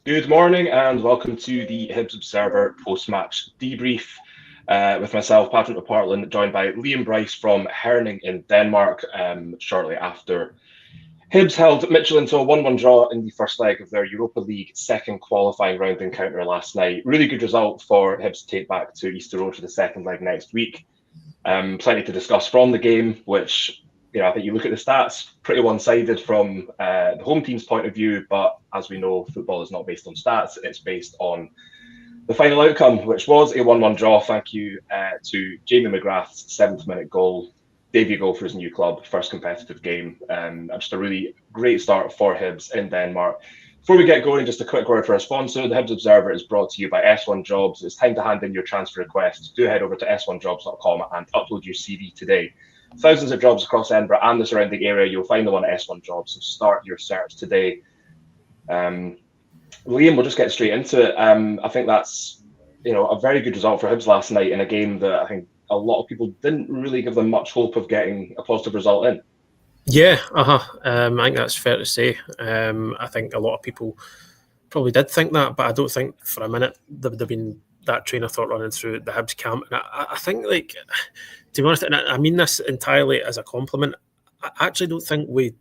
Good morning and welcome to the Hibs Observer post-match debrief with myself, Patrick McPartlin, joined by Liam Bryce from Herning in Denmark shortly after Hibs held Midtjylland to a 1-1 draw in the first leg of their Europa League second qualifying round encounter last night. Really good result for Hibs to take back to Easter Road for the second leg next week. Plenty to discuss from the game, which I think you look at the stats, pretty one-sided from the home team's point of view, but as we know, football is not based on stats, it's based on the final outcome, which was a 1-1 draw. Thank you to Jamie McGrath's 7th-minute goal, debut goal for his new club, first competitive game. Just a really great start for Hibs in Denmark. Before we get going, just a quick word for our sponsor. The Hibs Observer is brought to you by S1 Jobs. It's time to hand in your transfer request. Do head over to s1jobs.com and upload your CV today. Thousands of jobs across Edinburgh and the surrounding area. You'll find them on S1 Jobs, so start your search today. Liam, we'll just get straight into it. I think that's a very good result for Hibs last night in a game that I think a lot of people didn't really give them much hope of getting a positive result in. Yeah, I think that's fair to say. I think a lot of people probably did think that, but I don't think for a minute there would have been that train of thought running through the Hibs camp. And I think, to be honest, and I mean this entirely as a compliment, I actually don't think we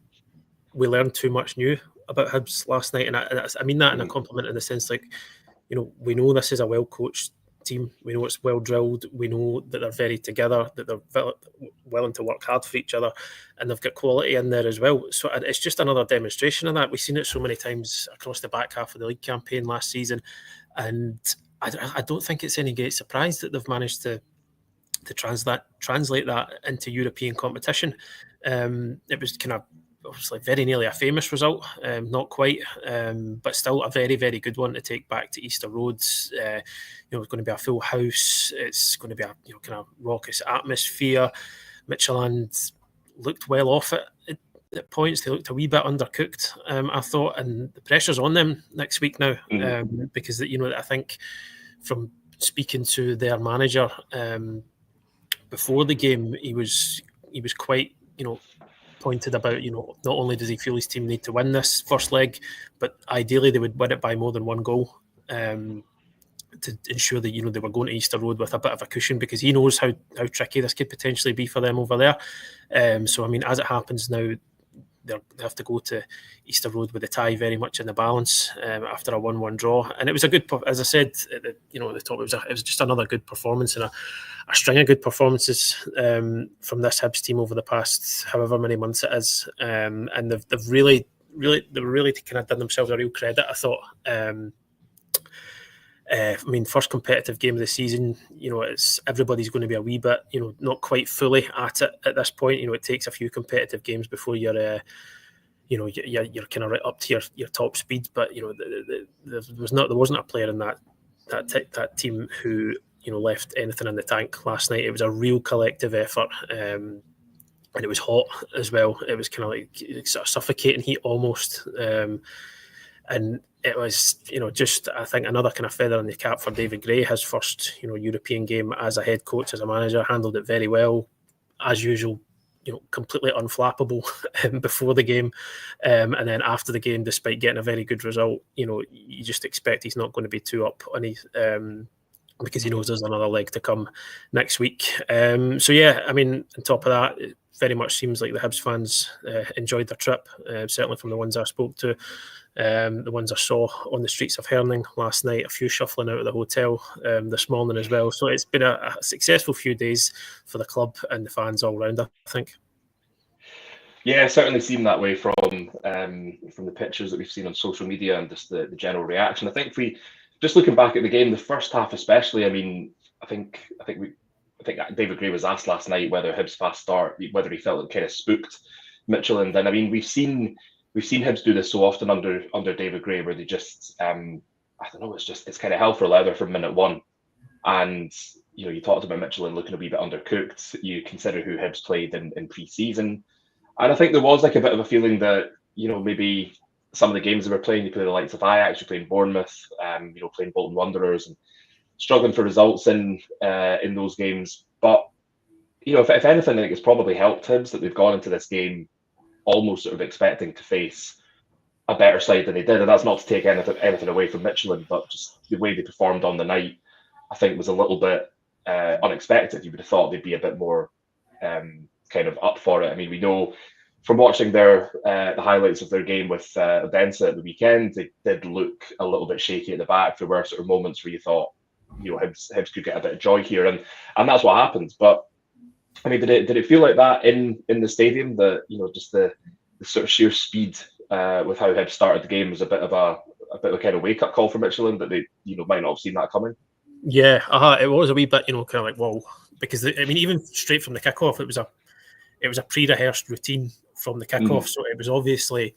learned too much new about Hibs last night. And I mean that in a compliment in the sense, we know this is a well-coached team. We know it's well drilled. We know that they're very together, that they're willing to work hard for each other, and they've got quality in there as well. So it's just another demonstration of that. We've seen it so many times across the back half of the league campaign last season, and I don't think it's any great surprise that they've managed to translate that into European competition. It was kind of obviously very nearly a famous result, not quite, but still a very, very good one to take back to Easter Roads. It's going to be a full house. It's going to be a kind of raucous atmosphere. Midtjylland looked well off it at points. They looked a wee bit undercooked, I thought, and the pressure's on them next week now, because I think from speaking to their manager before the game, he was quite pointed about, not only does he feel his team need to win this first leg, but ideally they would win it by more than one goal to ensure that, they were going to Easter Road with a bit of a cushion, because he knows how tricky this could potentially be for them over there. So, I mean, as it happens now, they have to go to Easter Road with a tie very much in the balance after a 1-1 draw. And it was a good, as I said, at the top, it was just another good performance and a string of good performances from this Hibs team over the past however many months it is. And they've really kind of done themselves a real credit, I thought. First competitive game of the season, it's everybody's going to be a wee bit, not quite fully at it at this point. It takes a few competitive games before you're kind of right up to your top speed. But there wasn't a player in that team who left anything in the tank last night. It was a real collective effort. And it was hot as well. It was kind of like sort of suffocating heat almost. And it was, just, I think, another kind of feather in the cap for David Gray. His first, European game as a head coach, as a manager, handled it very well. As usual, completely unflappable before the game. And then after the game, despite getting a very good result, you just expect he's not going to be too up on his, because he knows there's another leg to come next week. So, yeah, I mean, on top of that, it very much seems like the Hibs fans enjoyed their trip, certainly from the ones I spoke to. The ones I saw on the streets of Herning last night, a few shuffling out of the hotel this morning as well. So it's been a successful few days for the club and the fans all round, I think. Yeah, it certainly seemed that way from the pictures that we've seen on social media and just the general reaction. I think if we just looking back at the game, the first half especially, I mean, I think David Gray was asked last night whether Hibs' fast start, whether he felt it kind of spooked Midtjylland. And I mean, we've seen Hibs do this so often under David Gray, where they just, I don't know, it's kind of hell for leather from minute one. And, you talked about Midtjylland looking a wee bit undercooked. You consider who Hibs played in pre-season. And I think there was like a bit of a feeling that, maybe some of the games they were playing, you play the likes of Ajax, you're playing Bournemouth, playing Bolton Wanderers and struggling for results in those games. But, if anything, I think it's probably helped Hibs that they've gone into this game almost sort of expecting to face a better side than they did, and that's not to take anything away from Midtjylland, but just the way they performed on the night, I think, was a little bit unexpected. You would have thought they'd be a bit more kind of up for it. I mean, we know from watching the highlights of their game with Odense at the weekend, they did look a little bit shaky at the back. There were sort of moments where you thought, Hibs could get a bit of joy here, and that's what happened. But I mean, did it feel like that in the stadium? That just the sort of sheer speed with how Hibs started the game was a bit of a kind of wake up call for Midtjylland that they might not have seen that coming. Yeah, it was a wee bit kind of like, whoa, because I mean, even straight from the kickoff, it was a pre-rehearsed routine from the kickoff, so it was obviously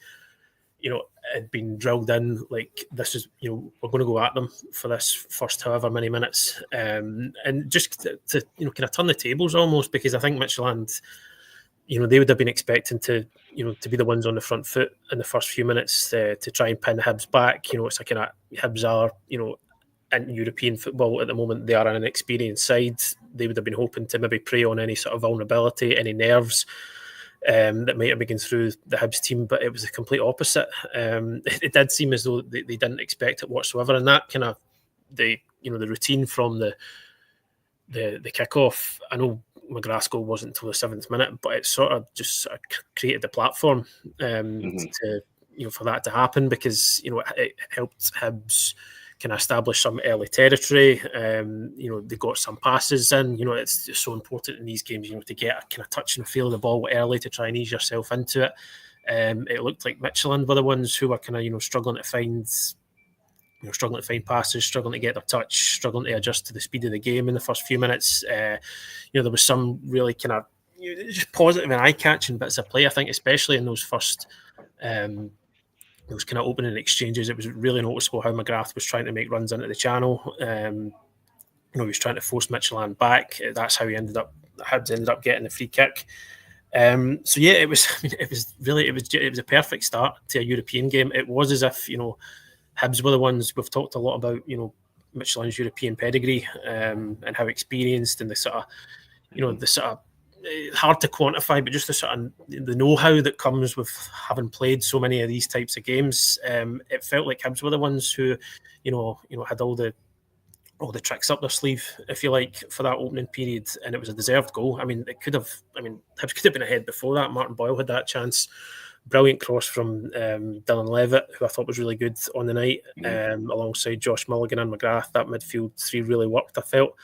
had been drilled in, like, this is we're going to go at them for this first however many minutes, and just to kind of turn the tables almost, because I think Midtjylland, they would have been expecting to to be the ones on the front foot in the first few minutes to try and pin Hibs back. It's like kind of Hibs are in European football at the moment, they are an inexperienced side. They would have been hoping to maybe prey on any sort of vulnerability, any nerves that might have been through the Hibs team, but it was the complete opposite. It did seem as though they didn't expect it whatsoever, and that kind of the routine from the kickoff. I know Glasgow wasn't until the 7th minute, but it sort of created the platform to for that to happen, because it helped Hibs kind of establish some early territory. They got some passes in. It's just so important in these games, to get a kind of touch and feel of the ball early to try and ease yourself into it. It looked like Midtjylland were the ones who were kind of struggling to find passes, struggling to get their touch, struggling to adjust to the speed of the game in the first few minutes. There was some really kind of just positive and eye-catching bits of play, I think, especially in those first those kind of opening exchanges. It was really noticeable how McGrath was trying to make runs into the channel. He was trying to force Midtjylland back. That's how Hibs ended up getting the free kick. So yeah, it was a perfect start to a European game. It was as if Hibs were the ones. We've talked a lot about Midtjylland's European pedigree and how experienced, and the sort of hard to quantify, but just the sort of the know-how that comes with having played so many of these types of games. It felt like Hibs were the ones who, had all the tricks up their sleeve, if you like, for that opening period, and it was a deserved goal. I mean, Hibs could have been ahead before that. Martin Boyle had that chance. Brilliant cross from Dylan Levitt, who I thought was really good on the night, alongside Josh Mulligan and McGrath. That midfield three really worked, I felt.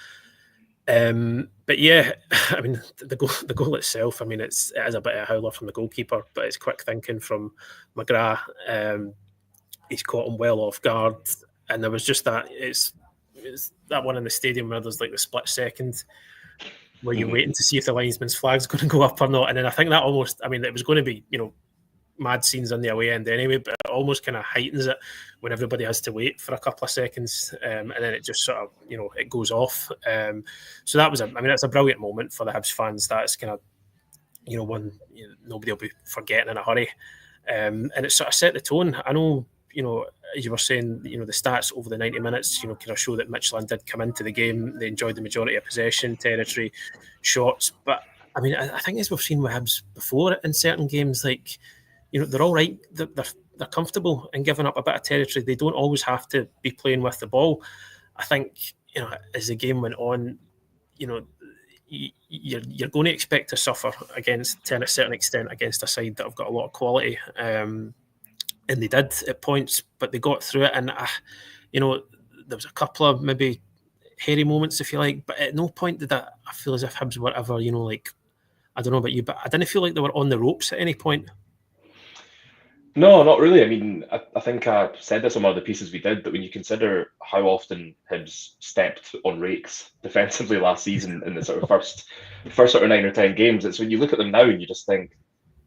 But yeah, I mean, the goal itself, I mean, it is a bit of a howler from the goalkeeper, but it's quick thinking from McGrath. He's caught him well off guard, and there was just that it's that one in the stadium where there's like the split second where you're waiting to see if the linesman's flag's going to go up or not, and then I think that almost, I mean, it was going to be mad scenes on the away end anyway, but it almost kind of heightens it when everybody has to wait for a couple of seconds, and then it just sort of it goes off. So that was that's a brilliant moment for the Hibs fans. That's kind of one nobody will be forgetting in a hurry, and it sort of set the tone. I know as you were saying, the stats over the 90 minutes kind of show that Midtjylland did come into the game. They enjoyed the majority of possession, territory, shots, but I mean, I think as we've seen with Hibs before in certain games, like they're all right. They're comfortable in giving up a bit of territory. They don't always have to be playing with the ball. I think as the game went on, you're going to expect to suffer to a certain extent against a side that have got a lot of quality, and they did at points, but they got through it. And there was a couple of maybe hairy moments, if you like, but at no point did I feel as if Hibs were ever, like, I don't know about you, but I didn't feel like they were on the ropes at any point. No, not really. I mean, I think I said this on one of the pieces we did, that when you consider how often Hibs stepped on rakes defensively last season in the sort of first sort of 9 or 10 games, it's when you look at them now and you just think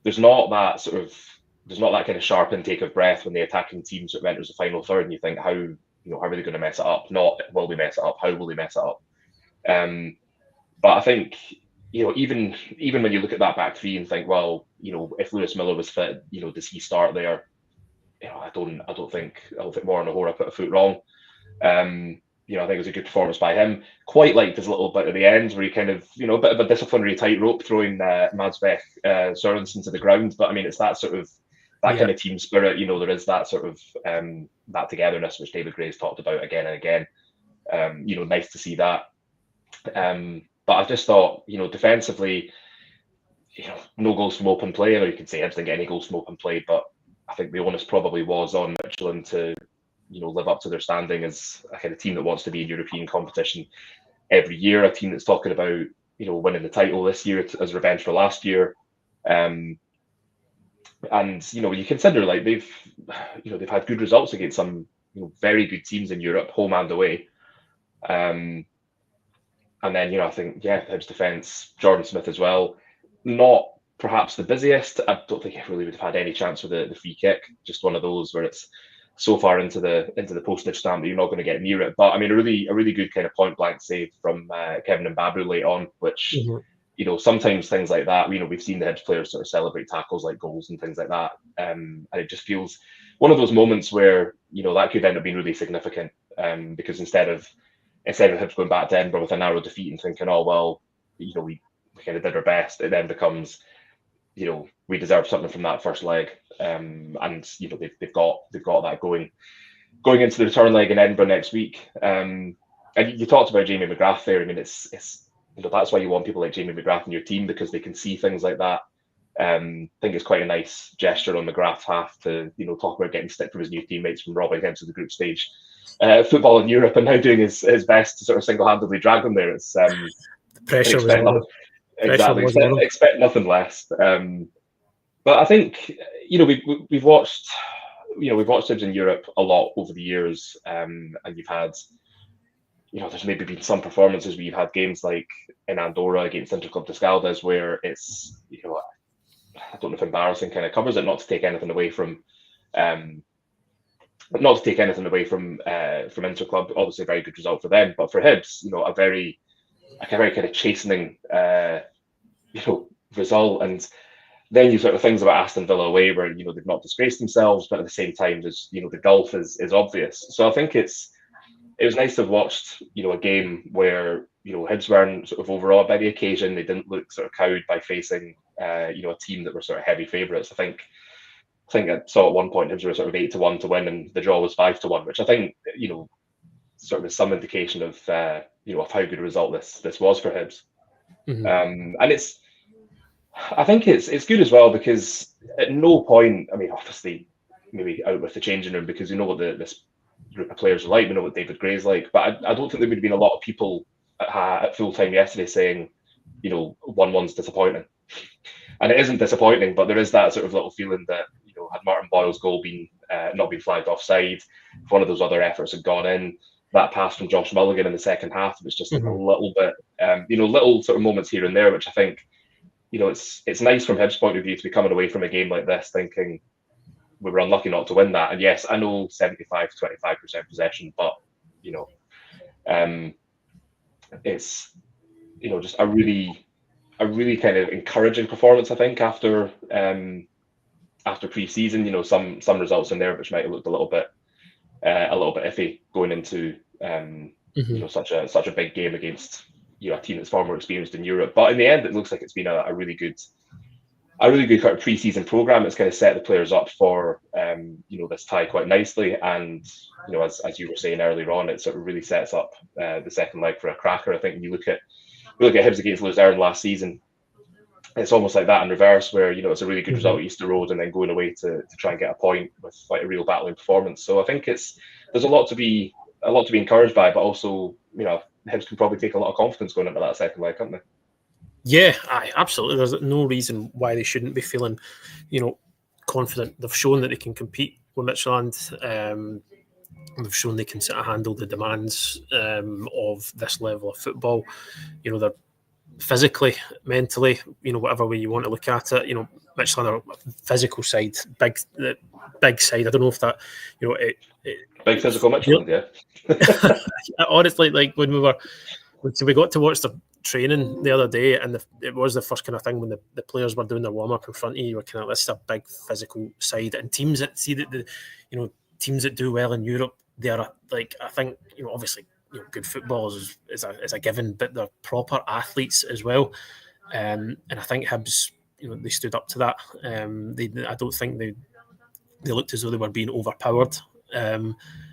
there's not that kind of sharp intake of breath when the attacking team sort of enters the final third, and you think how are they going to mess it up? Not will they mess it up? How will they mess it up? But I think even when you look at that back three and think, well, if Lewis Miller was fit, does he start there? I don't think Warren O'Hora put a foot wrong. I think it was a good performance by him. Quite liked his little bit at the end where he kind of, a bit of a disciplinary tightrope throwing Madsbech Sørensen to the ground. But I mean, it's that sort of kind of team spirit. There is that sort of that togetherness which David Gray's talked about again and again. Nice to see that. But I just thought, defensively, no goals from open play. Or you could say Hibs didn't get any goals from open play, but I think the onus probably was on Midtjylland to, live up to their standing as a kind of team that wants to be in European competition every year. A team that's talking about, winning the title this year as revenge for last year. And you consider like they've had good results against some very good teams in Europe, home and away. And then I think Hibs defence, Jordan Smith as well, not perhaps the busiest. I don't think he really would have had any chance with the free kick. Just one of those where it's so far into the postage stamp that you're not going to get near it. But I mean, a really good kind of point blank save from Kevin Mbabru late on, which sometimes things like that. We've seen the Hibs players sort of celebrate tackles like goals and things like that, and it just feels one of those moments where that could end up being really significant, because instead of Hibs going back to Edinburgh with a narrow defeat and thinking, oh well, we kind of did our best, it then becomes, we deserve something from that first leg, and they've got that going into the return leg in Edinburgh next week. And you talked about Jamie McGrath there. I mean, it's that's why you want people like Jamie McGrath in your team, because they can see things like that. I think it's quite a nice gesture on McGrath's half to talk about getting stick from his new teammates from robbing him to the group stage football in Europe and now doing his best to sort of single-handedly drag them there. It's the pressure was on. Exactly. Expect nothing less. But I think we've watched Hibs in Europe a lot over the years, and you've had there's maybe been some performances where you've had games like in Andorra against Interclub Descaldes where it's I don't know if embarrassing kind of covers it, not to take anything away from Interclub. Obviously a very good result for them, but for Hibs, a very kind of chastening result. And then you sort of things about Aston Villa away where they've not disgraced themselves, but at the same time there's the gulf is obvious. So I think it was nice to have watched a game where Hibs weren't sort of overawed by the occasion. They didn't look sort of cowed by facing a team that were sort of heavy favourites. I think I saw at one point Hibs were sort of 8-1 to win, and the draw was 5-1, which I think sort of is some indication of of how good a result this was for Hibs. And I think it's good as well because at no point, I mean, obviously maybe out with the changing room because we know what this group of players are like, we know what David Gray's like, but I don't think there would have been a lot of people at full time yesterday saying 1-1's disappointing. And it isn't disappointing, but there is that sort of little feeling that had Martin Boyle's goal not been flagged offside, if one of those other efforts had gone in, that pass from Josh Mulligan in the second half was just like a little bit, little sort of moments here and there, which I think, it's nice from Hibs' point of view to be coming away from a game like this thinking we were unlucky not to win that. And yes, I know 75 to 25% possession, but it's just a really kind of encouraging performance. I think after pre-season, some results in there which might have looked a little bit iffy going into such a big game against a team that's far more experienced in Europe. But in the end, it looks like it's been a really good kind of pre-season program. It's kind of set the players up for this tie quite nicely, and as you were saying earlier on, it sort of really sets up the second leg for a cracker. I think when you look at Hibs against Luzern last season, it's almost like that in reverse, where it's a really good result at Easter Road and then going away to try and get a point with like a real battling performance. So I think there's a lot to be encouraged by, but also Hibs can probably take a lot of confidence going into that second leg, can't they? Yeah, absolutely. There's no reason why they shouldn't be feeling, confident. They've shown that they can compete with Midtjylland. They've shown they can sort of handle the demands of this level of football. They're physically, mentally, whatever way you want to look at it. Midtjylland are a physical side, big side. I don't know if that, big physical Midtjylland, yeah. Honestly, like when we got to watch the training the other day, and it was the first kind of thing when the players were doing their warm up in front of you. You were kind of, this is a big physical side, and teams that see that teams that do well in Europe, they are like, I think obviously good footballers is a given, but they're proper athletes as well, and I think Hibs they stood up to that. I don't think they looked as though they were being overpowered.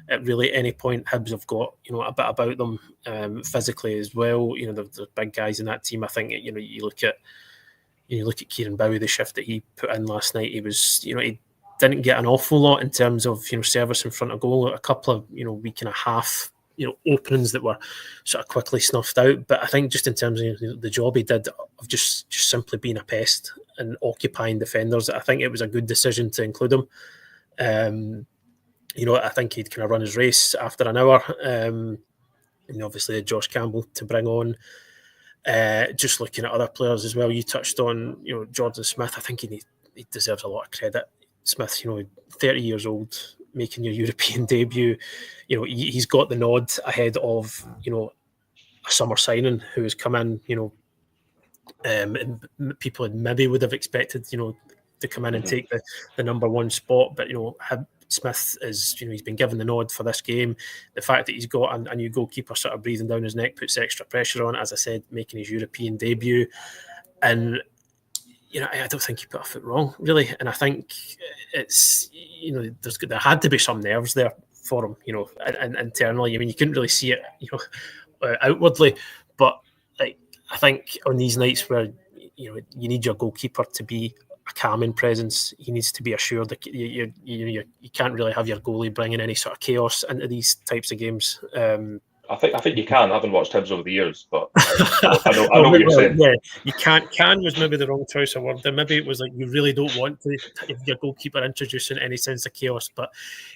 At really any point, Hibs have got a bit about them physically as well. The big guys in that team. I think you look at Kieran Bowie, the shift that he put in last night. He was he didn't get an awful lot in terms of service in front of goal. A couple of week and a half openings that were sort of quickly snuffed out. But I think just in terms of the job he did of just simply being a pest and occupying defenders, I think it was a good decision to include him. I think he'd kind of run his race after an hour. And obviously Josh Campbell to bring on. Just looking at other players as well, you touched on Jordan Smith. I think he deserves a lot of credit. Smith, 30 years old, making your European debut. He's got the nod ahead of a summer signing who has come in. And people maybe would have expected to come in and take the number one spot, but Smith is he's been given the nod for this game. The fact that he's got a new goalkeeper sort of breathing down his neck puts extra pressure on. As I said, making his European debut, and I don't think he put a foot wrong really. And I think it's there had to be some nerves there for him, and internally. I mean, you couldn't really see it, outwardly, but I think on these nights where you need your goalkeeper to be a calming presence, he needs to be assured that you can't really have your goalie bringing any sort of chaos into these types of games. I think you can. I haven't watched Hibs over the years, but I know what you're saying. Yeah, you can't. Can was maybe the wrong choice of word. Then maybe it was like you really don't want to if your goalkeeper introducing any sense of chaos. But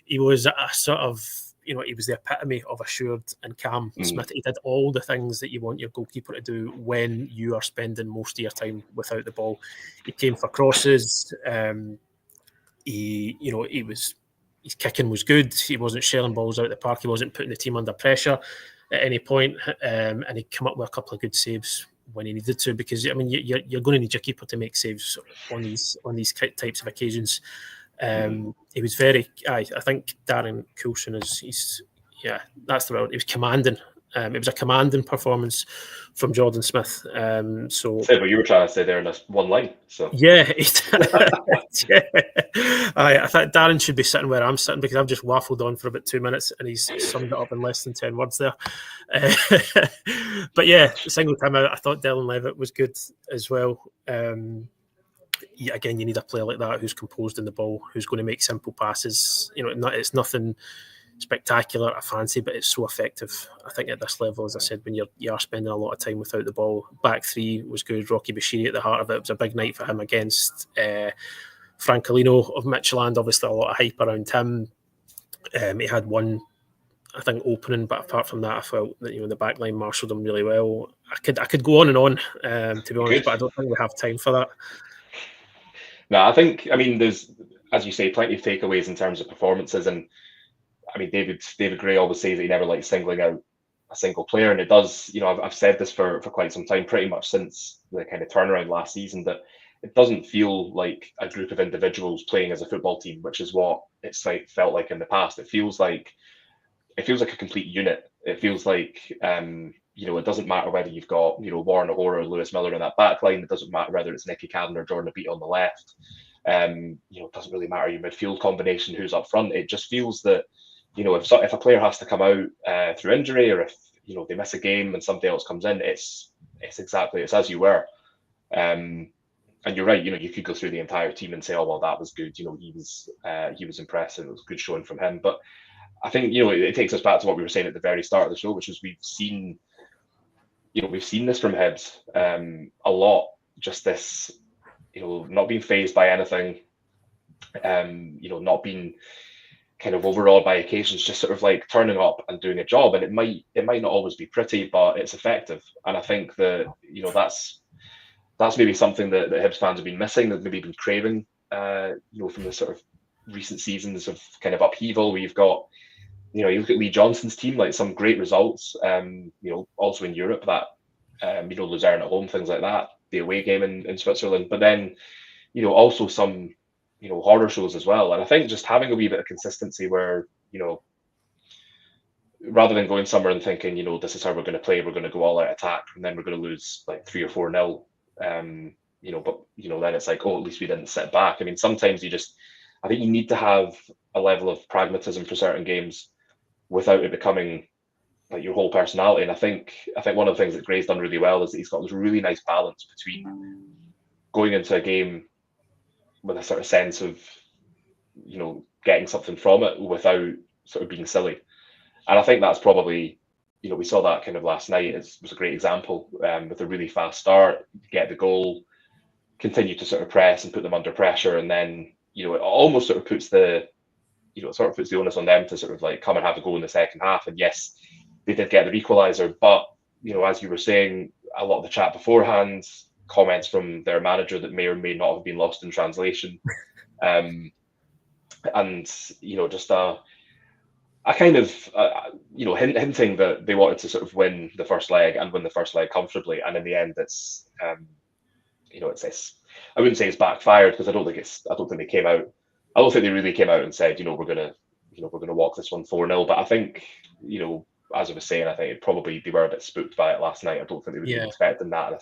he was a sort of he was the epitome of assured and calm. Smith. He did all the things that you want your goalkeeper to do when you are spending most of your time without the ball. He came for crosses. His kicking was good. He wasn't shelling balls out the park. He wasn't putting the team under pressure at any point. And he came up with a couple of good saves when he needed to, because I mean you're going to need your keeper to make saves on these types of occasions. He was very. I think Darren Coulson is. That's the word. He was commanding. It was a commanding performance from Jordan Smith. So say what you were trying to say there in this one line. So yeah, I thought Darren should be sitting where I'm sitting, because I've just waffled on for about 2 minutes and he's summed it up in less than 10 words there. But yeah, the single time out, I thought Dylan Levitt was good as well. Again, you need a player like that who's composed in the ball, who's going to make simple passes. It's nothing spectacular, I fancy, but it's so effective. I think at this level, as I said, when you are spending a lot of time without the ball. Back three was good. Rocky Bashiri at the heart of it. It was a big night for him against Francolino of Midtjylland. Obviously, a lot of hype around him. He had one, I think, opening, but apart from that, I felt that the back line marshalled him really well. I could go on and on, to be honest, but I don't think we have time for that. No, I think, there's, as you say, plenty of takeaways in terms of performances. And I mean, David Gray always says that he never likes singling out a single player. And it does, I've said this for quite some time, pretty much since the kind of turnaround last season, that it doesn't feel like a group of individuals playing as a football team, which is what it's felt like in the past. It feels like a complete unit. It feels like, it doesn't matter whether you've got, Warren O'Hora or Lewis Miller in that back line. It doesn't matter whether it's Nicky Cadden or Jordan Abete on the left. It doesn't really matter your midfield combination, who's up front. It just feels that, if a player has to come out through injury, or if, they miss a game and somebody else comes in, it's as you were. And you're right, you could go through the entire team and say, oh, well, that was good. He was impressive. It was a good showing from him. But I think, it takes us back to what we were saying at the very start of the show, which is we've seen this from Hibs a lot. Just this, not being fazed by anything, not being kind of overawed by occasions, just sort of like turning up and doing a job. And it might not always be pretty, but it's effective. And I think that, that's maybe something that Hibs fans have been missing, that maybe been craving, from the sort of recent seasons of kind of upheaval. We've got, you look at Lee Johnson's team, like some great results, also in Europe, that, Luzern at home, things like that, the away game in Switzerland, but then, also some, horror shows as well. And I think just having a wee bit of consistency where, rather than going somewhere and thinking, this is how we're going to play, we're going to go all out attack, and then we're going to lose like 3 or 4-0, but, then it's like, oh, at least we didn't sit back. I mean, sometimes you just, I think you need to have a level of pragmatism for certain games without it becoming like your whole personality. And I think one of the things that Gray's done really well is that he's got this really nice balance between going into a game with a sort of sense of, getting something from it without sort of being silly. And I think that's probably, we saw that kind of last night. It was a great example with a really fast start, get the goal, continue to sort of press and put them under pressure, and then it almost sort of puts the onus on them to sort of like come and have a go in the second half. And yes, they did get the equaliser, but as you were saying, a lot of the chat beforehand, comments from their manager that may or may not have been lost in translation, and just a kind of hinting that they wanted to sort of win the first leg and win the first leg comfortably, and in the end, it's I wouldn't say it's backfired, because I don't think they came out. I don't think they really came out and said, we're gonna walk this one 4-0. But I think, as I was saying, I think they were a bit spooked by it last night. I don't think they were expecting that, and I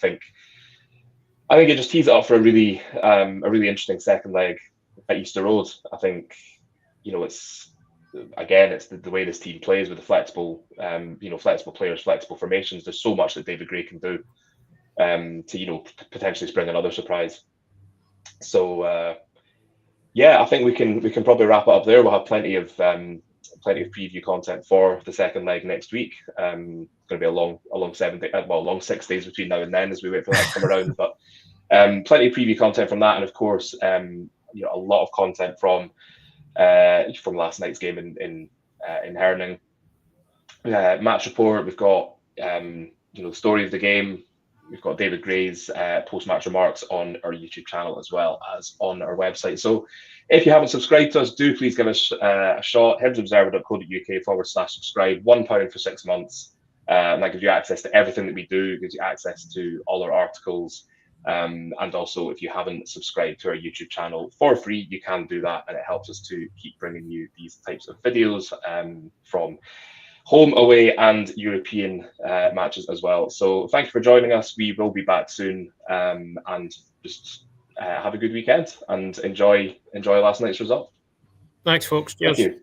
think it just tees it up for a really interesting second leg at Easter Road. I think, it's the way this team plays with the flexible players, flexible formations. There's so much that David Gray can do to potentially spring another surprise. So I think we can probably wrap it up there. We'll have plenty of preview content for the second leg next week. It's going to be a long 6 days between now and then as we wait for that to come around. But plenty of preview content from that, and of course, a lot of content from last night's game in Herning. Match report. We've got the story of the game. We've got David Gray's post-match remarks on our YouTube channel as well as on our website. So if you haven't subscribed to us, do please give us a shot. hibsobserver.co.uk/subscribe. £1 for 6 months. And that gives you access to everything that we do. It gives you access to all our articles. And also, if you haven't subscribed to our YouTube channel for free, you can do that. And it helps us to keep bringing you these types of videos from home, away, and European matches as well. So thank you for joining us. We will be back soon, and just have a good weekend and enjoy last night's result. Thanks, folks. Cheers. Thank you.